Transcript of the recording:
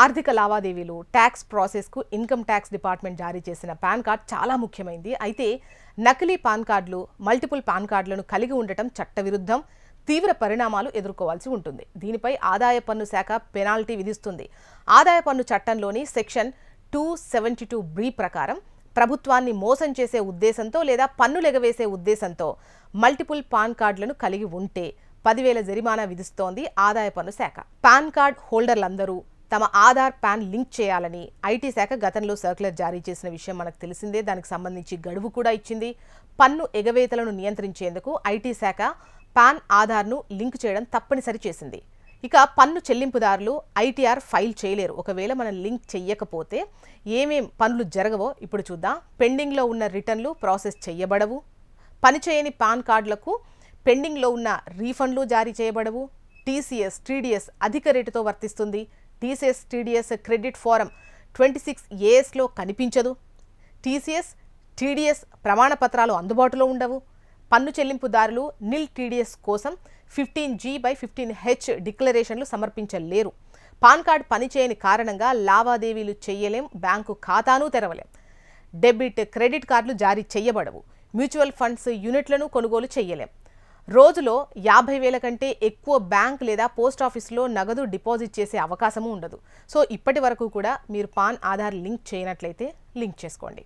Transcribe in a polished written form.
ఆర్థిక లావాదేవీలు tax ప్రాసెస్కు income tax department జారీ చేసిన పాన్ కార్డ్ చాలా ముఖ్యమైనది. అయితే నకిలీ పాన్ కార్డులు, మల్టిపుల్ పాన్ కార్డులను కలిగి ఉండటం చట్టవిరుద్ధం, తీవ్ర పరిణామాలు ఎదుర్కోవాల్సి ఉంటుంది. దీనిపై ఆదాయ పన్ను శాఖ పెనాల్టీ విధిస్తుంది. ఆదాయ పన్ను చట్టంలోని సెక్షన్ 272B ప్రకారం ప్రభుత్వాన్ని మోసం చేసే ఉద్దేశంతో లేదా పన్నులు ఎగవేసే ఉద్దేశంతో మల్టిపుల్ పాన్ కార్డులను కలిగి ఉంటే 10,000 జరిమానా విధిస్తోంది ఆదాయ పన్ను శాఖ. పాన్ కార్డ్ హోల్డర్లందరూ తమ ఆధార్ పాన్ లింక్ చేయాలని ఐటీ శాఖ గతంలో సర్క్యులర్ జారీ చేసిన విషయం మనకు తెలిసిందే. దానికి సంబంధించి గడువు కూడా ఇచ్చింది. పన్ను ఎగవేతలను నియంత్రించేందుకు ఐటీ శాఖ పాన్ ఆధార్ను లింక్ చేయడం తప్పనిసరి చేసింది. ఇక పన్ను చెల్లింపుదారులు ఐటీఆర్ ఫైల్ చేయలేరు. ఒకవేళ మనం లింక్ చెయ్యకపోతే ఏమేం పనులు జరగవో ఇప్పుడు చూద్దాం. పెండింగ్లో ఉన్న రిటర్న్లు ప్రాసెస్ చేయబడవు. పనిచేయని పాన్ కార్డులకు పెండింగ్లో ఉన్న రీఫండ్లు జారీ చేయబడవు. టీసీఎస్, టీడీఎస్ అధిక రేటుతో వర్తిస్తుంది. టీసీఎస్, టీడీఎస్ క్రెడిట్ ఫారం 26ASలో కనిపించదు. టీసీఎస్, టీడీఎస్ ప్రమాణ పత్రాలు అందుబాటులో ఉండవు. పన్ను చెల్లింపుదారులు నిల్ టీడీఎస్ కోసం 15G/15H డిక్లరేషన్లు సమర్పించలేరు. పాన్ కార్డ్ పనిచేయని కారణంగా లావాదేవీలు చేయలేం, బ్యాంకు ఖాతాను తెరవలేం. డెబిట్, క్రెడిట్ కార్డులు జారీ చేయబడవు. మ్యూచువల్ ఫండ్స్ యూనిట్లను కొనుగోలు చేయలేం. రోజులో 50,000 కంటే ఎక్కువ బ్యాంక్ లేదా పోస్ట్ ఆఫీసులో నగదు డిపాజిట్ చేసే అవకాశము ఉండదు. సో ఇప్పటి వరకు కూడా మీరు పాన్ ఆధార్ లింక్ చేయనట్లయితే లింక్ చేసుకోండి.